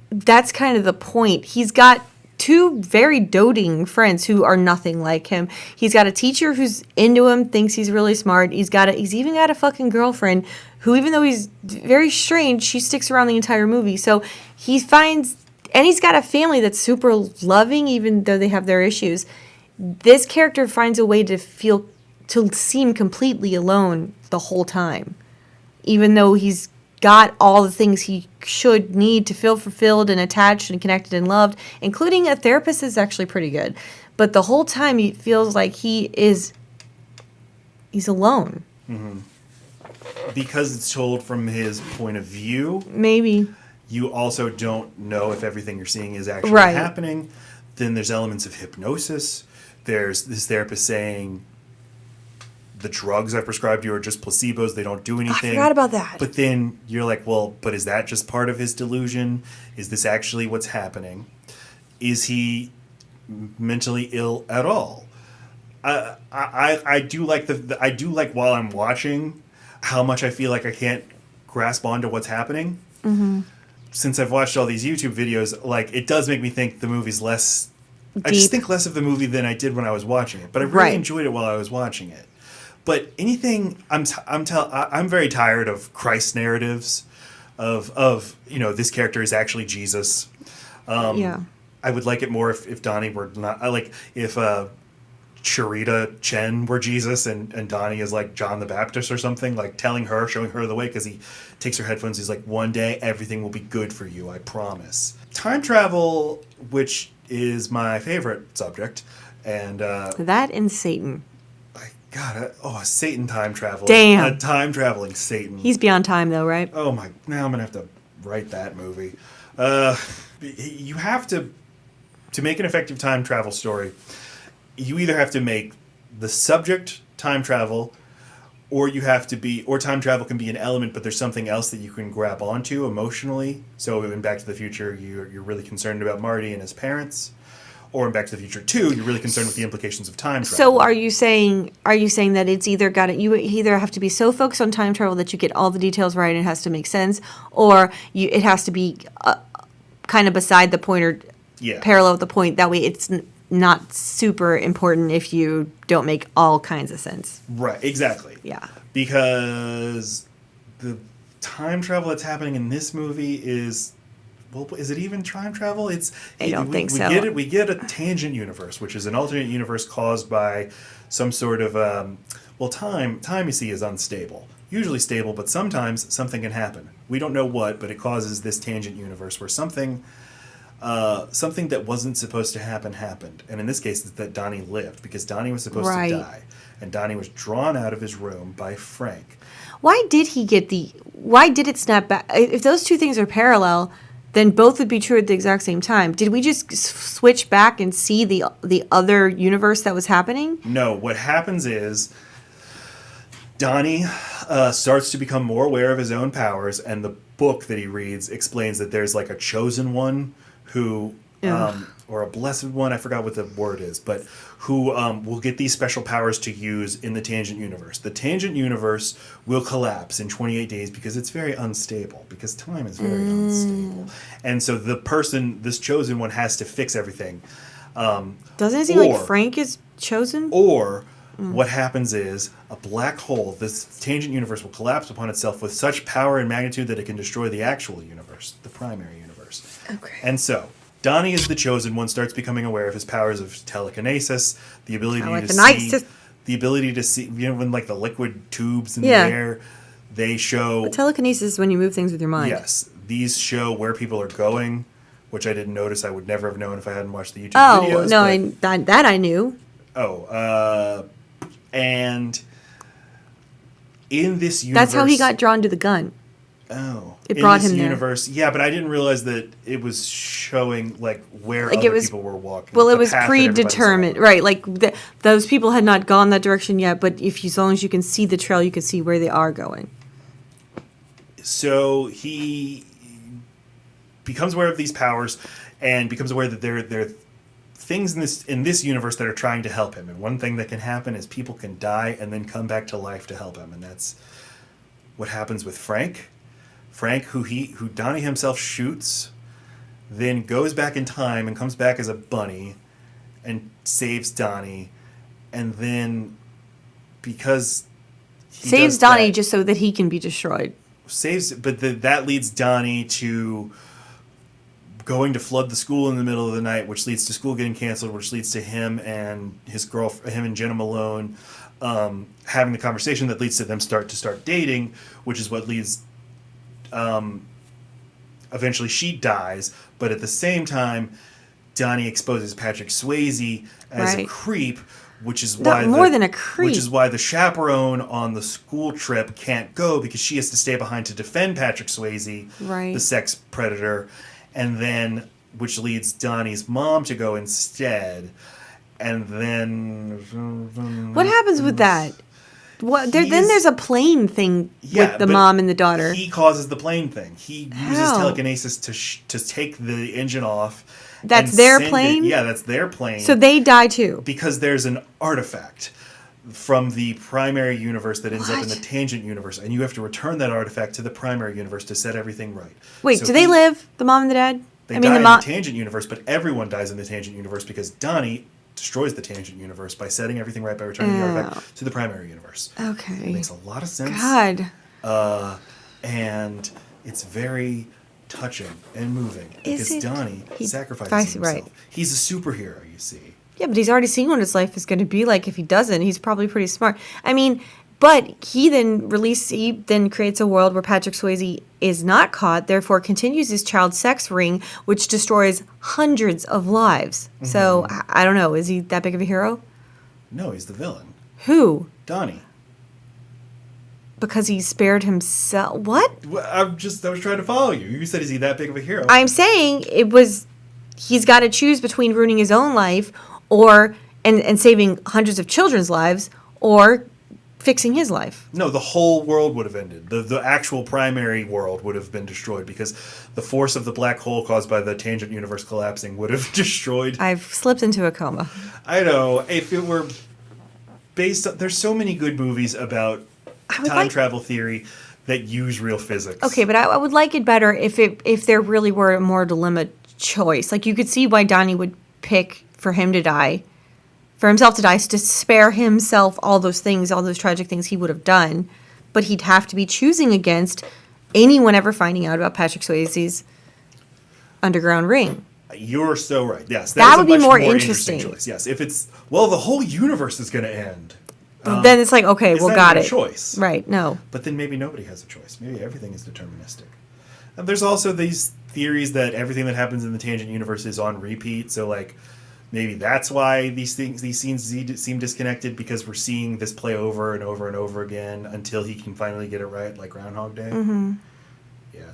That's kind of the point. He's got two very doting friends who are nothing like him. He's got a teacher who's into him, thinks he's really smart. He's even got a fucking girlfriend who, even though he's very strange, she sticks around the entire movie. So he finds, and he's got a family that's super loving, even though they have their issues. This character finds a way to seem completely alone the whole time, even though he's got all the things he should need to feel fulfilled and attached and connected and loved, including a therapist is actually pretty good. But the whole time he feels like he's alone. Mm-hmm. Because it's told from his point of view. Maybe. You also don't know if everything you're seeing is actually Right. happening. Then there's elements of hypnosis. There's this therapist saying, the drugs I prescribed you are just placebos. They don't do anything. I forgot about that. But then you're like, well, but is that just part of his delusion? Is this actually what's happening? Is he mentally ill at all? I do like I do like while I'm watching how much I feel like I can't grasp onto what's happening. Mm-hmm. Since I've watched all these YouTube videos, like it does make me think the movie's less. Deep. I just think less of the movie than I did when I was watching it. But I really enjoyed it while I was watching it. But anything, I'm very tired of Christ narratives, of this character is actually Jesus. Yeah. I would like it more if Donnie were not. I like if Charita Chen were Jesus and Donnie is like John the Baptist or something, like showing her the way, because he takes her headphones. He's like, one day everything will be good for you, I promise. Time travel, which is my favorite subject, and that and Satan. God, a Satan time travel. Damn. A time traveling Satan. He's beyond time, though, right? Oh my! Now I'm gonna have to write that movie. You have to make an effective time travel story. You either have to make the subject time travel, or time travel can be an element, but there's something else that you can grab onto emotionally. So in Back to the Future, you're really concerned about Marty and his parents. Or in Back to the Future 2, you're really concerned with the implications of time travel. So are you saying that it's you either have to be so focused on time travel that you get all the details right and it has to make sense, or it has to be kind of beside the point or parallel with the point. That way it's not super important if you don't make all kinds of sense. Right, exactly. Yeah. Because the time travel that's happening in this movie is... Well, is it even time travel? I don't think so. We get a tangent universe, which is an alternate universe caused by some sort of time. Time, you see, is unstable. Usually stable, but sometimes something can happen. We don't know what, but it causes this tangent universe where something that wasn't supposed to happen happened. And in this case, it's that Donnie lived, because Donnie was supposed to die, and Donnie was drawn out of his room by Frank. Why did it snap back? If those two things are parallel, then both would be true at the exact same time. Did we just switch back and see the other universe that was happening? No, what happens is Donnie starts to become more aware of his own powers, and the book that he reads explains that there's like a chosen one who, or a blessed one, I forgot what the word is, but who will get these special powers to use in the tangent universe. The tangent universe will collapse in 28 days because it's very unstable, because time is very unstable. And so this chosen one, has to fix everything. Doesn't it seem like Frank is chosen? Or what happens is a black hole, this tangent universe, will collapse upon itself with such power and magnitude that it can destroy the actual universe, the primary universe. Okay. And so, Donnie is the chosen one, starts becoming aware of his powers of telekinesis, the ability to see, you know, when like the liquid tubes in the air, they show... But telekinesis is when you move things with your mind. Yes. These show where people are going, which I didn't notice. I would never have known if I hadn't watched the YouTube videos. Oh, no, that I knew. And in this universe... That's how he got drawn to the gun. Oh. It brought him there. Universe, yeah, but I didn't realize that it was showing, like, where like other people were walking. Well, it was predetermined. Right, like, those people had not gone that direction yet, but as long as you can see the trail, you can see where they are going. So he becomes aware of these powers and becomes aware that there are things in this universe that are trying to help him. And one thing that can happen is people can die and then come back to life to help him. And that's what happens with Frank. Frank, who Donnie himself shoots, then goes back in time and comes back as a bunny and saves Donnie. And then because he saves Donnie just so that he can be destroyed. That leads Donnie to going to flood the school in the middle of the night, which leads to school getting canceled, which leads to him and him and Jenna Malone having the conversation that leads to them start dating, which is what leads eventually she dies, but at the same time Donnie exposes Patrick Swayze as a creep, which is why the chaperone on the school trip can't go because she has to stay behind to defend Patrick Swayze, the sex predator, and then which leads Donnie's mom to go instead. And then what happens with that? What? Then there's a plane thing with the mom and the daughter. He causes the plane thing. He uses telekinesis to take the engine off. That's their plane? That's their plane. So they die too. Because there's an artifact from the primary universe that ends up in the tangent universe. And you have to return that artifact to the primary universe to set everything right. Wait, do they live? The mom and the dad? They die in the tangent universe, but everyone dies in the tangent universe because Donnie destroys the tangent universe by setting everything right by returning the artifact to the primary universe. Okay. It makes a lot of sense. God. And it's very touching and moving because Donnie sacrifices himself. Right. He's a superhero, you see. Yeah, but he's already seen what his life is going to be like if he doesn't. He's probably pretty smart. I mean, but he then creates a world where Patrick Swayze is not caught, therefore continues his child sex ring, which destroys hundreds of lives. Mm-hmm. So, I don't know. Is he that big of a hero? No, he's the villain. Who? Donnie. Because he spared himself. What? I was trying to follow you. You said, is he that big of a hero? I'm saying he's got to choose between ruining his own life and saving hundreds of children's lives or fixing his life. No, the whole world would have ended. The actual primary world would have been destroyed because the force of the black hole caused by the tangent universe collapsing would have destroyed. I've slipped into a coma. I know. If it were based on... There's so many good movies about time travel theory that use real physics. Okay, but I would like it better if there really were a more dilemma choice. Like, you could see why Donnie would pick for himself to die, to spare himself all those things, all those tragic things he would have done. But he'd have to be choosing against anyone ever finding out about Patrick Swayze's underground ring. You're so right. Yes, that would be more interesting choice. Yes, if it's the whole universe is going to end. Then it's like, okay, well, got it. Choice, right? No, but then maybe nobody has a choice. Maybe everything is deterministic. And there's also these theories that everything that happens in the tangent universe is on repeat. So, like, maybe that's why these scenes seem disconnected, because we're seeing this play over and over and over again until he can finally get it right, like Groundhog Day. Mm-hmm. Yeah.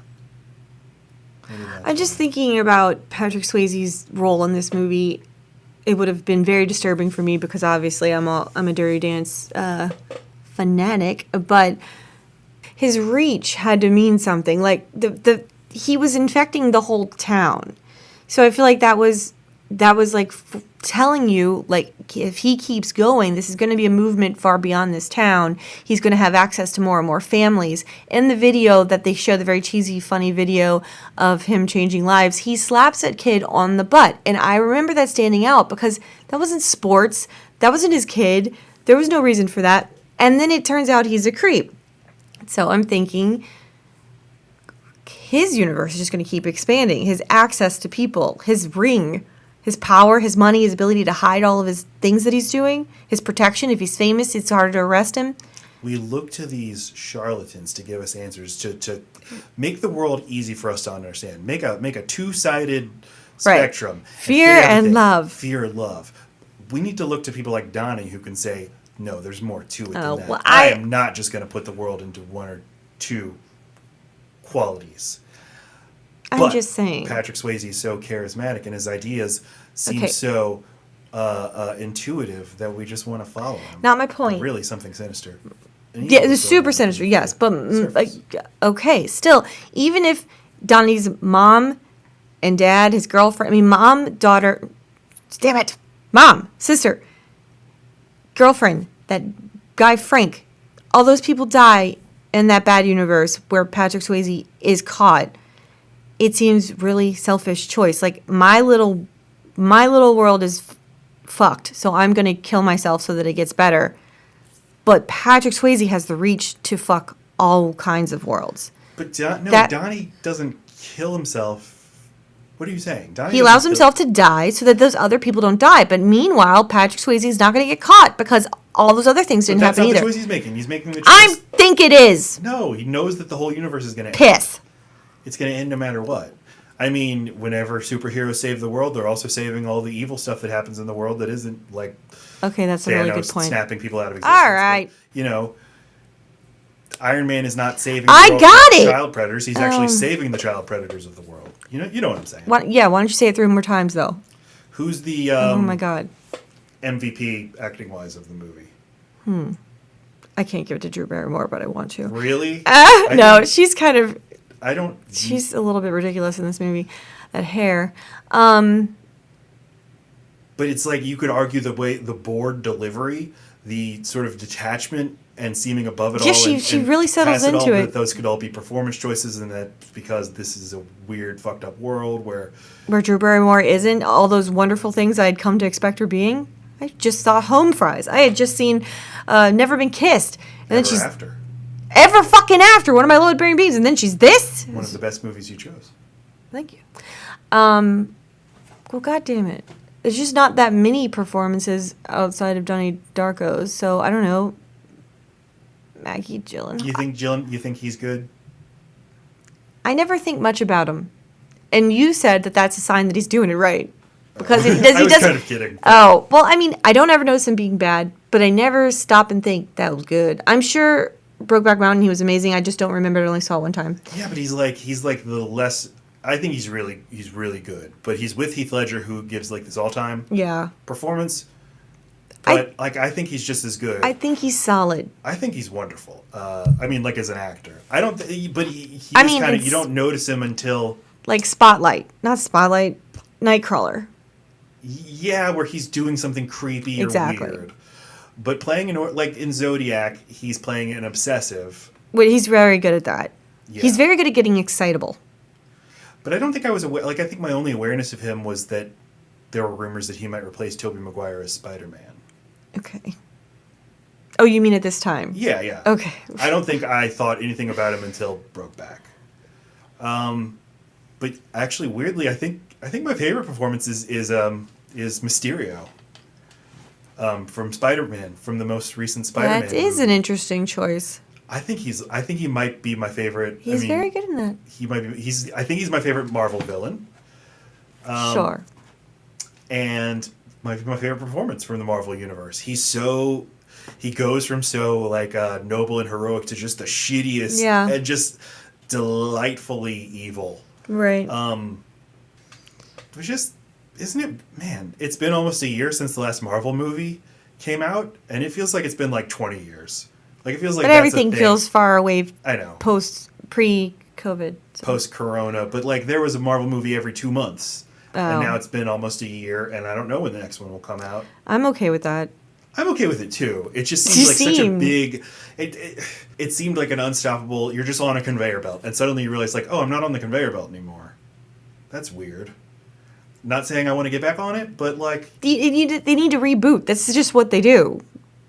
I'm just thinking about Patrick Swayze's role in this movie. It would have been very disturbing for me because obviously I'm a Dirty Dance fanatic, but his reach had to mean something. Like he was infecting the whole town, so I feel like that was like telling you, like, if he keeps going, this is going to be a movement far beyond this town. He's going to have access to more and more families. In the video that they show, the very cheesy, funny video of him changing lives, he slaps that kid on the butt. And I remember that standing out because that wasn't sports. That wasn't his kid. There was no reason for that. And then it turns out he's a creep. So I'm thinking his universe is just going to keep expanding. His access to people, his ring, his power, his money, his ability to hide all of his things that he's doing, his protection. If he's famous, it's harder to arrest him. We look to these charlatans to give us answers, to make the world easy for us to understand. Make a two-sided spectrum. Fear and love. Fear and love. We need to look to people like Donnie who can say, no, there's more to it than that. Well, I am not just going to put the world into one or two qualities. I'm just saying. Patrick Swayze is so charismatic and his ideas seem so intuitive that we just want to follow him. Not my point. They're really something sinister. Yeah, it's super sinister, yes. But, okay, still, even if Donnie's mom and dad, his girlfriend, mom, daughter, damn it, mom, sister, girlfriend, that guy Frank, all those people die in that bad universe where Patrick Swayze is caught. It seems really selfish choice. Like, my little world is fucked, so I'm going to kill myself so that it gets better. But Patrick Swayze has the reach to fuck all kinds of worlds. But Donnie doesn't kill himself. What are you saying? He allows himself to die so that those other people don't die. But meanwhile, Patrick Swayze is not going to get caught because all those other things didn't happen either. That's not the choice he's making. He's making the choice. I think it is. No, he knows that the whole universe is going to end. It's going to end no matter what. I mean, whenever superheroes save the world, they're also saving all the evil stuff that happens in the world that isn't like okay, that's Thanos a really good point. Snapping people out of existence. All right. But, Iron Man is not saving child predators. He's actually saving the child predators of the world. You know what I'm saying? Why don't you say it 3 more times, though? Who's the oh, my God. MVP acting-wise of the movie? I can't give it to Drew Barrymore, but I want to. Really? No, she's kind of... She's a little bit ridiculous in this movie. That hair. But it's like you could argue the way the bored delivery, the sort of detachment and seeming above it all. Yeah, she really settles into it. That those could all be performance choices, and that because this is a weird, fucked up world where Drew Barrymore isn't all those wonderful things I'd come to expect her being. I just saw Home Fries. I had just seen Never Been Kissed, and then she's Ever fucking After, one of my load-bearing beans, and then she's this. One of the best movies you chose. Thank you. Well, God damn it. There's just not that many performances outside of Donnie Darko's, so I don't know. Maggie Gyllenhaal. You think he's good? I never think much about him. And you said that that's a sign that he's doing it right. Because I was kind of kidding. Oh, well, I don't ever notice him being bad, but I never stop and think that was good. I'm sure Brokeback Mountain, he was amazing. I just don't remember it. I only saw it one time. Yeah, but he's like the less... I think he's really good. But he's with Heath Ledger, who gives like this all-time performance. But I think he's just as good. I think he's solid. I think he's wonderful. Like as an actor. I don't... but he's kind of... You don't notice him until... Like Spotlight. Not Spotlight. Nightcrawler. Yeah, where he's doing something creepy or weird. But playing in Zodiac, he's playing an obsessive. Well, he's very good at that. Yeah. He's very good at getting excitable. But I don't think I was aware. I think my only awareness of him was that there were rumors that he might replace Tobey Maguire as Spider-Man. Okay. Oh, you mean at this time? Yeah. Okay. I don't think I thought anything about him until Brokeback. But actually, weirdly, I think my favorite performance is Mysterio. From Spider-Man, from the most recent Spider-Man. That is an interesting choice. I think he might be my favorite. He's very good in that. He might be. I think he's my favorite Marvel villain. Sure. And my favorite performance from the Marvel universe. He goes from noble and heroic to just the shittiest and just delightfully evil. Right. Which just, isn't it, man, it's been almost a year since the last Marvel movie came out, and it feels like it's been like 20 years. Like, it feels like but everything feels far away. I know. Pre-COVID. So. Post-corona. But, there was a Marvel movie every 2 months. Oh. And now it's been almost a year, and I don't know when the next one will come out. I'm okay with that. I'm okay with it, too. It just seems like such a big... It seemed like an unstoppable... You're just on a conveyor belt, and suddenly you realize, I'm not on the conveyor belt anymore. That's weird. Not saying I want to get back on it, but, They need to reboot. That's just what they do.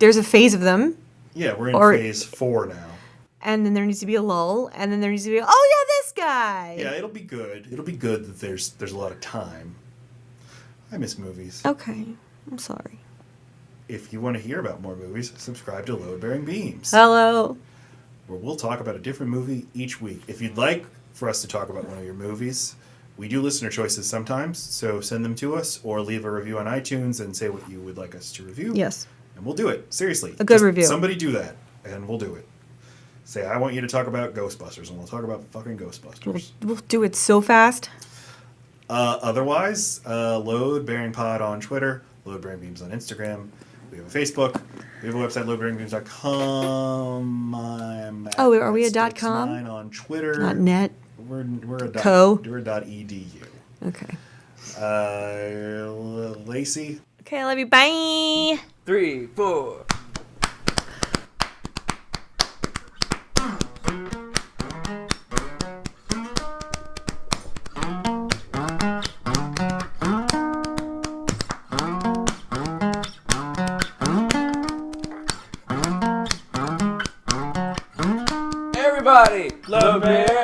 there's a phase of them. Yeah, we're in Or- phase 4 now. And then there needs to be a lull, and then there needs to be, oh yeah, this guy. Yeah, it'll be good. It'll be good that there's a lot of time. I miss movies. Okay, I'm sorry. If you want to hear about more movies, subscribe to Load Bearing Beams, Hello. where we'll talk about a different movie each week. If you'd like for us to talk about one of your movies, we do listener choices sometimes, so send them to us or leave a review on iTunes and say what you would like us to review. Yes. And we'll do it. Seriously. A good review. Somebody do that, and we'll do it. Say, I want you to talk about Ghostbusters, and we'll talk about fucking Ghostbusters. We'll do it so fast. Otherwise, Load Bearing Pod on Twitter, Load Bearing Beams on Instagram. We have a Facebook. We have a website, loadbearingbeams.com. I'm at Oh, are we a Sticks9 .com? on Twitter. Not net. We're a Co. We're a .edu. Okay. Lacey. Okay, I love you. Bye. 3, 4. Everybody, love bear.